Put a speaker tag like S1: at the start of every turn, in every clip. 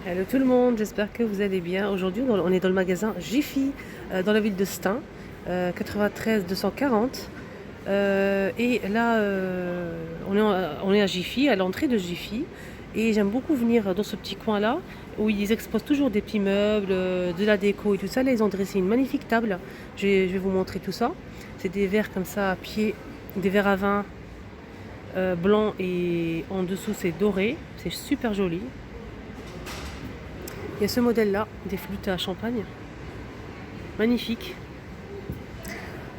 S1: Hello tout le monde, j'espère que vous allez bien. Aujourd'hui, on est dans le magasin Jiffy, dans la ville de Stein, 93 240. Et là, on est à Jiffy, à l'entrée de Jiffy. Et j'aime beaucoup venir dans ce petit coin-là, où ils exposent toujours des petits meubles, de la déco et tout ça. Là, ils ont dressé une magnifique table. Je vais vous montrer tout ça. C'est des verres comme ça à pied, des verres à vin blancs et en dessous c'est doré. C'est super joli. Il y a ce modèle-là, des flûtes à champagne. Magnifique.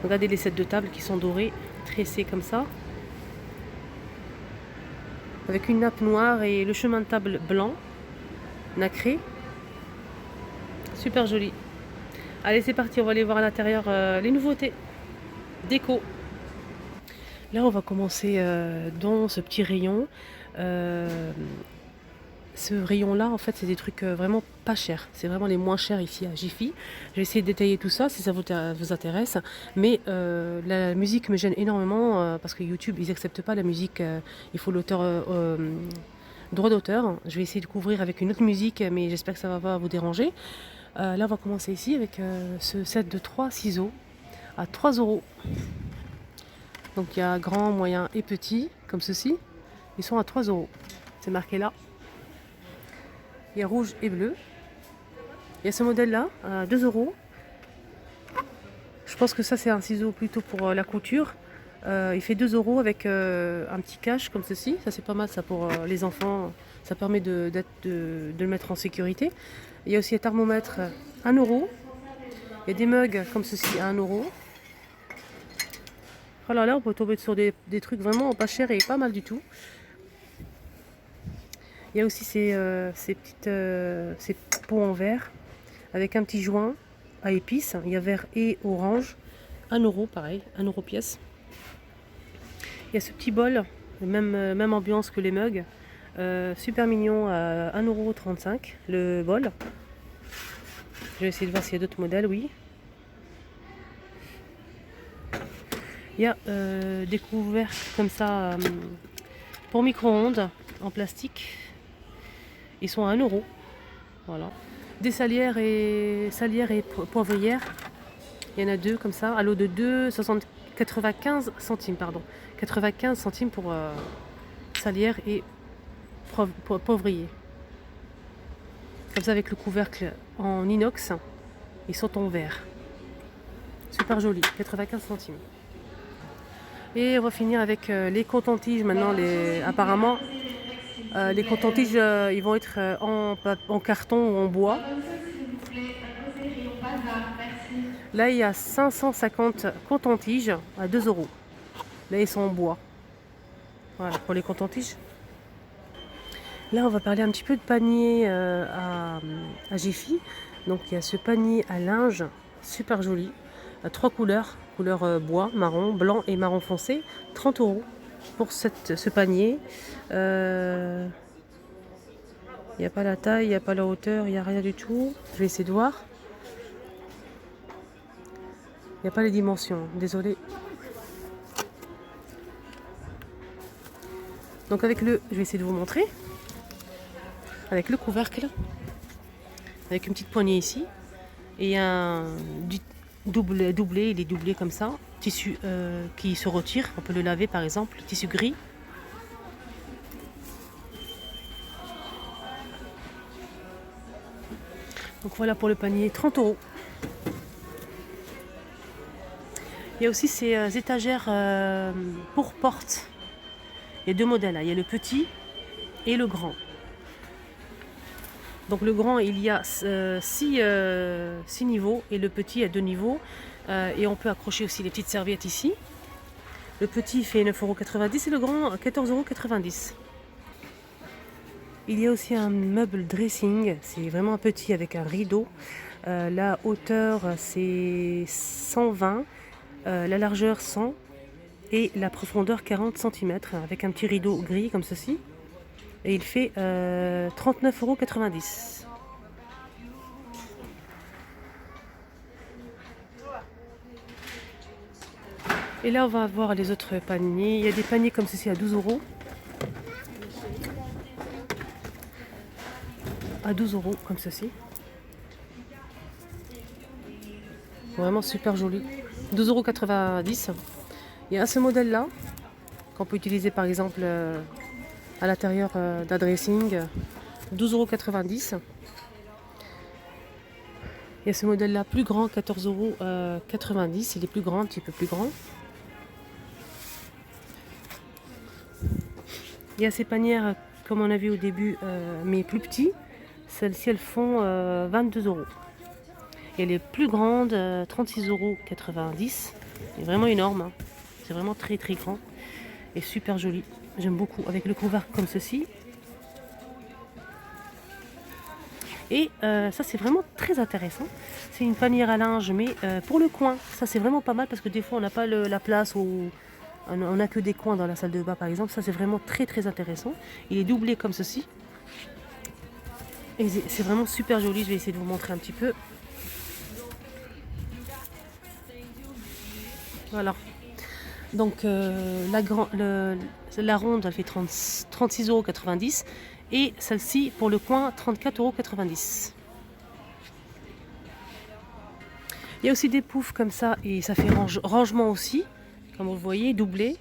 S1: Regardez les sets de table qui sont dorés, tressés comme ça. Avec une nappe noire et le chemin de table blanc, nacré. Super joli. Allez, c'est parti, on va aller voir à l'intérieur les nouveautés. Déco. Là, on va commencer dans ce petit rayon. Ce rayon-là, en fait, c'est des trucs vraiment pas chers. C'est vraiment les moins chers ici à Jiffy. Je vais essayer de détailler tout ça si ça vous intéresse. Mais la musique me gêne énormément parce que YouTube, ils n'acceptent pas la musique. Il faut l'auteur, droit d'auteur. Je vais essayer de couvrir avec une autre musique, mais j'espère que ça va pas vous déranger. Là, on va commencer ici avec ce set de 3 ciseaux à 3 euros. Donc il y a grand, moyen et petit, comme ceci. Ils sont à 3 euros. C'est marqué là. Il y a rouge et bleu. Il y a ce modèle-là, à 2 euros. Je pense que ça, c'est un ciseau plutôt pour la couture. Il fait 2 euros avec un petit cache comme ceci. Ça, c'est pas mal ça pour les enfants. Ça permet de le mettre en sécurité. Il y a aussi un thermomètre 1 euro. Il y a des mugs comme ceci à 1 euro. Voilà, là, on peut tomber sur des trucs vraiment pas chers et pas mal du tout. Il y a aussi ces pots en verre avec un petit joint à épices. Il y a vert et orange. 1 euro, pareil, 1 euro pièce. Il y a ce petit bol, même ambiance que les mugs. Super mignon à 1,35 € le bol. Je vais essayer de voir s'il y a d'autres modèles, oui. Il y a des couvercles comme ça pour micro-ondes en plastique. Ils sont à 1 euro. Voilà. Des salières et poivrières. Il y en a deux comme ça, à l'eau de 95 centimes, pardon. 95 centimes pour salière et poivrier. Comme ça avec le couvercle en inox. Ils sont en verre. Super joli, 95 centimes. Et on va finir avec les cotons-tiges maintenant. Apparemment, les cotons-tiges, ils vont être en carton ou en bois. Là, il y a 550 cotons-tiges à 2 euros. Là, ils sont en bois. Voilà, pour les cotons-tiges. Là, on va parler un petit peu de panier à Jiffy. Donc, il y a ce panier à linge, super joli. À 3 couleurs. Couleur bois, marron, blanc et marron foncé. 30 euros pour ce panier. Il n'y a pas la taille, il n'y a pas la hauteur, il n'y a rien du tout. Je vais essayer de voir. Il n'y a pas les dimensions, désolé. Donc je vais essayer de vous montrer. Avec le couvercle, avec une petite poignée ici. Et du doublé, il est doublé comme ça. Tissu qui se retire, on peut le laver par exemple. Tissu gris. Donc voilà pour le panier, 30 euros. Il y a aussi ces étagères pour porte. Il y a deux modèles, là. Il y a le petit et le grand. Donc le grand, il y a 6 niveaux et le petit a 2 niveaux. Et on peut accrocher aussi les petites serviettes ici. Le petit fait 9,90 € et le grand 14,90 €. Il y a aussi un meuble dressing, c'est vraiment un petit avec un rideau. La hauteur c'est 120, la largeur 100 et la profondeur 40 cm avec un petit rideau gris comme ceci. Et il fait 39,90 €. Et là on va voir les autres paniers. Il y a des paniers comme ceci à 12 €. à 12 € comme ceci. Vraiment super joli. 12,90 €. Il y a ce modèle là qu'on peut utiliser par exemple à l'intérieur d'un dressing. 12,90 €. Il y a ce modèle là plus grand, 14,90 €. Il est plus grand, un petit peu plus grand. Il y a ces panières comme on a vu au début, mais plus petits. Celles-ci elles font 22 €. Et les plus grandes, 36,90 €. C'est vraiment énorme, hein. C'est vraiment très très grand et super joli. J'aime beaucoup avec le couvercle comme ceci. Et ça c'est vraiment très intéressant. C'est une panière à linge mais pour le coin. Ça c'est vraiment pas mal parce que des fois on n'a pas la place ou on n'a que des coins dans la salle de bain par exemple. Ça c'est vraiment très très intéressant. Il est doublé comme ceci. Et c'est vraiment super joli. Je vais essayer de vous montrer un petit peu. Voilà. Donc la ronde elle fait 36,90 € et celle-ci pour le coin 34,90 €. Il y a aussi des poufs comme ça et ça fait rangement aussi, comme vous le voyez, doublé.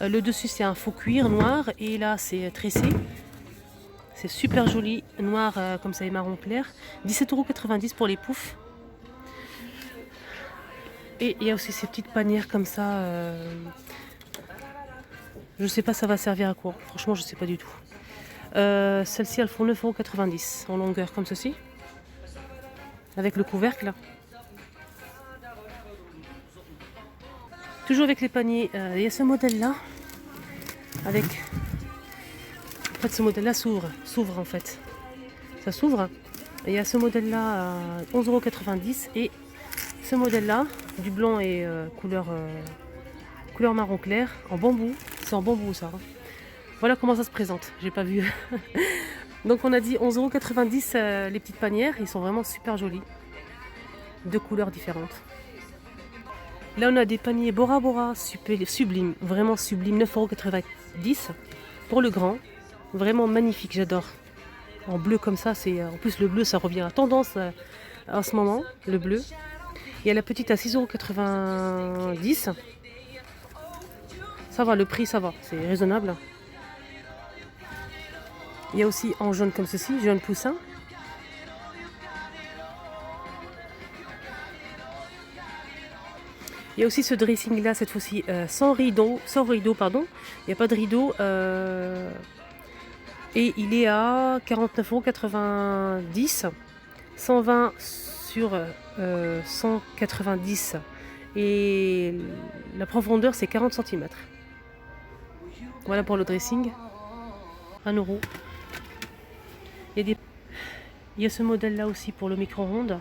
S1: Le dessus c'est un faux cuir noir et là c'est tressé. C'est super joli, noir comme ça et marron clair. 17,90 € pour les poufs. Et il y a aussi ces petites panières comme ça. Je sais pas ça va servir à quoi. Franchement je sais pas du tout. Celles-ci elles font 9,90 € en longueur comme ceci. Avec le couvercle. Toujours avec les paniers. Il y a ce modèle là. Avec. En fait ce modèle là s'ouvre en fait. Ça s'ouvre. Il y a ce modèle là à 11,90 € et ce modèle là du blanc et couleur marron clair en bambou. C'est en bambou ça. Voilà comment ça se présente. J'ai pas vu. Donc on a dit 11,90 € les petites panières. Ils sont vraiment super jolis. Deux couleurs différentes. Là on a des paniers Bora Bora sublimes. Vraiment sublimes. 9,90 € pour le grand. Vraiment magnifique. J'adore. En bleu comme ça. En plus le bleu ça revient à tendance en ce moment. Le bleu. Il y a la petite à 6,90 €. Ça va, le prix ça va, c'est raisonnable. Il y a aussi en jaune comme ceci, jaune poussin. Il y a aussi ce dressing là cette fois-ci sans rideau, pardon. Il n'y a pas de rideau et il est à 49,90 €. 120 sur 190 et la profondeur c'est 40 cm. Voilà pour le dressing. 1 €. Il y a ce modèle là aussi pour le micro-ondes.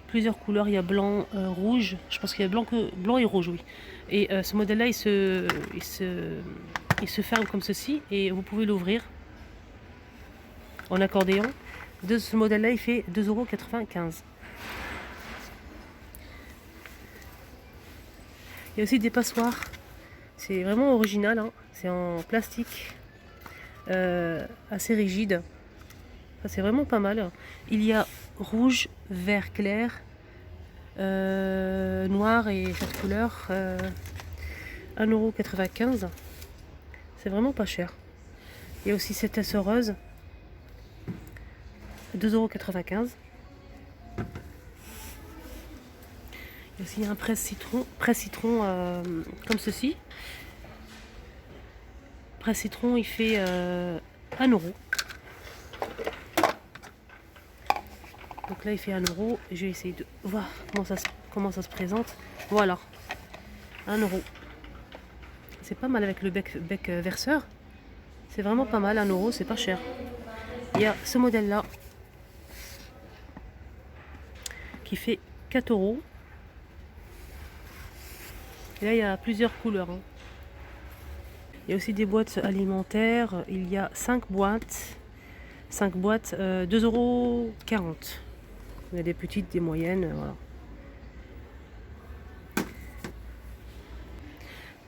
S1: Plusieurs couleurs, il y a blanc, rouge. Je pense qu'il y a blanc et rouge, oui. Et ce modèle là il se ferme comme ceci et vous pouvez l'ouvrir en accordéon. De ce modèle là il fait 2,95 €. Il y a aussi des passoires. C'est vraiment original, hein. C'est en plastique assez rigide. C'est vraiment pas mal. Il y a rouge, vert clair, noir et cette couleur. 1,95 €. C'est vraiment pas cher. Il y a aussi cette essoreuse. 2,95 €. Il y a aussi un presse-citron comme ceci. Presse-citron, il fait 1 €. Donc là, il fait 1 €. Je vais essayer de voir comment ça se présente. Voilà, 1 €. C'est pas mal avec le bec verseur. C'est vraiment pas mal, 1 €, c'est pas cher. Il y a ce modèle-là qui fait 4 €. Et là, il y a plusieurs couleurs, hein. Il y a aussi des boîtes alimentaires. Il y a 5 boîtes. 5 boîtes, 2,40 €. Il y a des petites, des moyennes, voilà.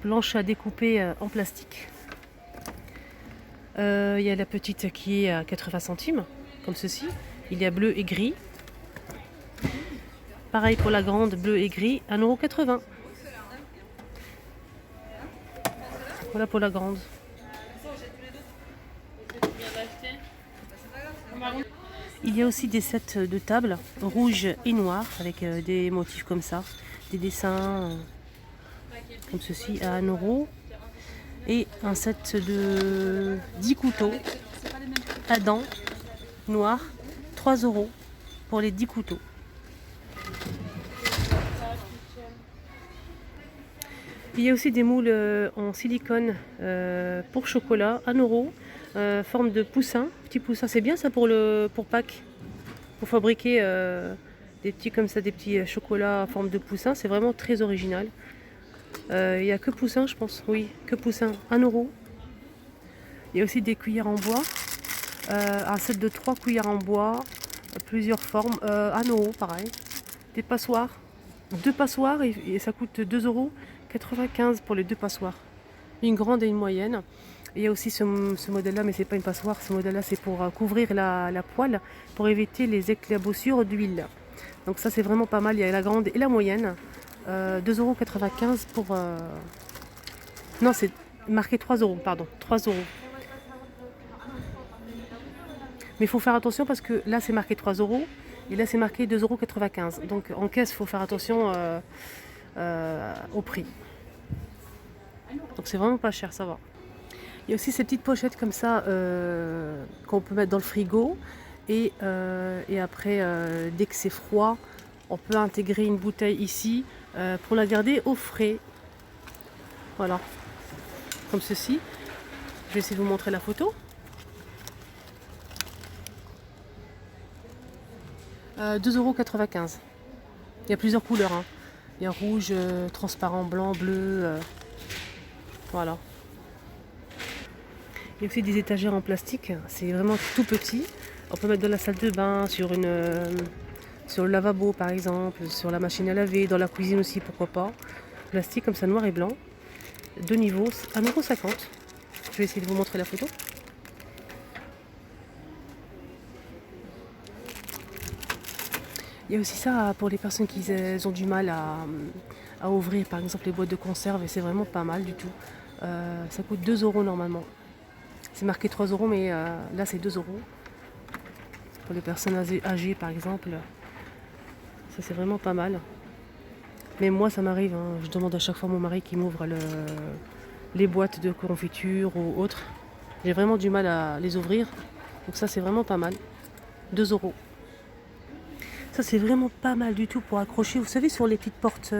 S1: Planche à découper en plastique. Il y a la petite qui est à 80 centimes, comme ceci. Il y a bleu et gris. Pareil pour la grande, bleu et gris, 1,80 €. Voilà pour la grande. Il y a aussi des sets de table rouge et noir avec des motifs comme ça, des dessins comme ceci à 1 € et un set de 10 couteaux à dents noirs, 3 € pour les 10 couteaux. Il y a aussi des moules en silicone pour chocolat, 1 €, forme de poussin, petit poussin. C'est bien ça pour Pâques, pour fabriquer des petits comme ça, des petits chocolats en forme de poussin. C'est vraiment très original. Il n'y a que poussin, je pense. Oui, que poussin, 1 €. Il y a aussi des cuillères en bois, un set de 3 cuillères en bois, plusieurs formes, 1 € pareil. Des passoires, 2 passoires et ça coûte 2,95 € pour les 2 passoires. Une grande et une moyenne. Et il y a aussi ce modèle-là, mais c'est pas une passoire. Ce modèle-là, c'est pour couvrir la poêle, pour éviter les éclaboussures d'huile. Donc ça, c'est vraiment pas mal. Il y a la grande et la moyenne. 2,95 € pour... Non, c'est marqué 3 €, pardon. 3 €. Mais il faut faire attention parce que là, c'est marqué 3 € et là, c'est marqué 2,95 €. Donc en caisse, il faut faire attention au prix. Donc c'est vraiment pas cher, ça va. Il y a aussi ces petites pochettes comme ça qu'on peut mettre dans le frigo. Et après, dès que c'est froid, on peut intégrer une bouteille ici pour la garder au frais. Voilà, comme ceci. Je vais essayer de vous montrer la photo. 2,95 €. Il y a plusieurs couleurs, hein. Il y a rouge, transparent, blanc, bleu. Voilà. Il y a aussi des étagères en plastique. C'est vraiment tout petit. On peut mettre dans la salle de bain, sur le lavabo par exemple, sur la machine à laver, dans la cuisine aussi, pourquoi pas. Plastique comme ça, noir et blanc. 2 niveaux, 1,50 €. Je vais essayer de vous montrer la photo. Il y a aussi ça pour les personnes qui ont du mal à ouvrir par exemple les boîtes de conserve, et c'est vraiment pas mal du tout. Ça coûte 2 € normalement. C'est marqué 3 € mais là c'est 2 €. Pour les personnes âgées par exemple, ça c'est vraiment pas mal. Mais moi ça m'arrive, hein, je demande à chaque fois à mon mari qui m'ouvre les boîtes de confiture ou autres. J'ai vraiment du mal à les ouvrir. Donc ça c'est vraiment pas mal. 2 €. Ça c'est vraiment pas mal du tout pour accrocher, vous savez, sur les petites portes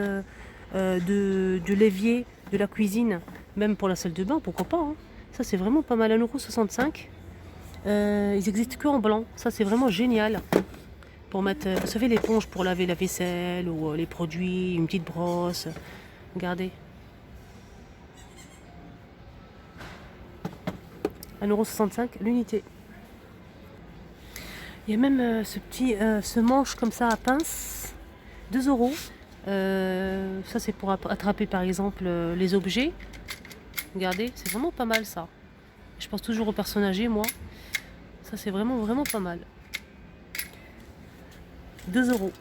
S1: de l'évier, de la cuisine, même pour la salle de bain, pourquoi pas, hein. Ça c'est vraiment pas mal, 1,65 €. Ils existent que en blanc, ça c'est vraiment génial. Pour mettre, vous savez, l'éponge pour laver la vaisselle ou les produits, une petite brosse. Regardez. 1,65 € l'unité. Il y a même ce manche comme ça à pince, 2 €. Ça c'est pour attraper par exemple les objets. Regardez, c'est vraiment pas mal ça. Je pense toujours aux personnes âgées, moi. Ça c'est vraiment vraiment pas mal. 2 €.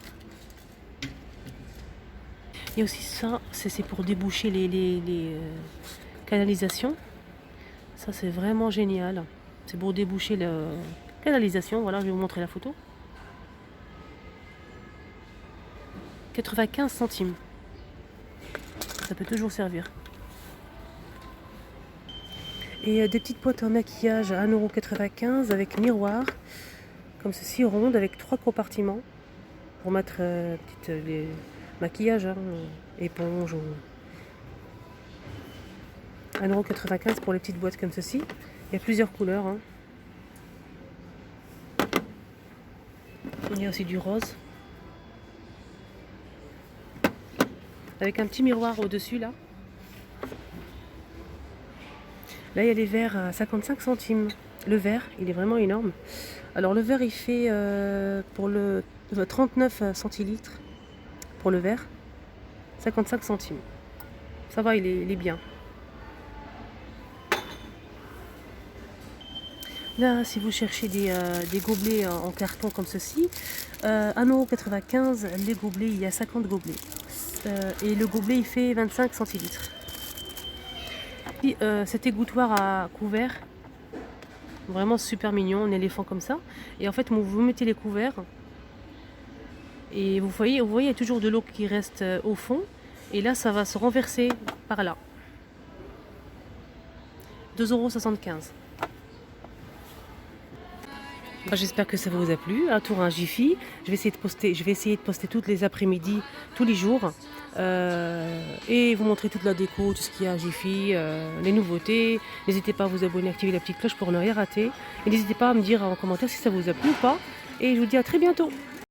S1: Il y a aussi ça, c'est pour déboucher les canalisations. Ça c'est vraiment génial. C'est pour déboucher la canalisation. Voilà, je vais vous montrer la photo. 95 centimes. Ça peut toujours servir. Et des petites boîtes en maquillage à 1,95 € avec miroir, comme ceci, ronde, avec 3 compartiments pour mettre les maquillages, hein, éponge ou 1,95 € pour les petites boîtes comme ceci. Il y a plusieurs couleurs, hein. Il y a aussi du rose avec un petit miroir au-dessus là. Là il y a les verres à 55 centimes. Le verre, il est vraiment énorme. Alors le verre il fait pour le 39 centilitres pour le verre, 55 centimes. Ça va, il est bien. Là, si vous cherchez des gobelets en carton comme ceci, 1,95 € les gobelets, il y a 50 gobelets. Et le gobelet, il fait 25 centilitres. Puis, cet égouttoir à couvert, vraiment super mignon, un éléphant comme ça. Et en fait, vous mettez les couverts et vous voyez, il y a toujours de l'eau qui reste au fond. Et là, ça va se renverser par là. 2,75 €. J'espère que ça vous a plu. Un tour à un Jiffy. Je vais essayer de poster toutes les après-midi, tous les jours. Et vous montrer toute la déco, tout ce qu'il y a à Jiffy, les nouveautés. N'hésitez pas à vous abonner, activer la petite cloche pour ne rien rater. Et n'hésitez pas à me dire en commentaire si ça vous a plu ou pas. Et je vous dis à très bientôt.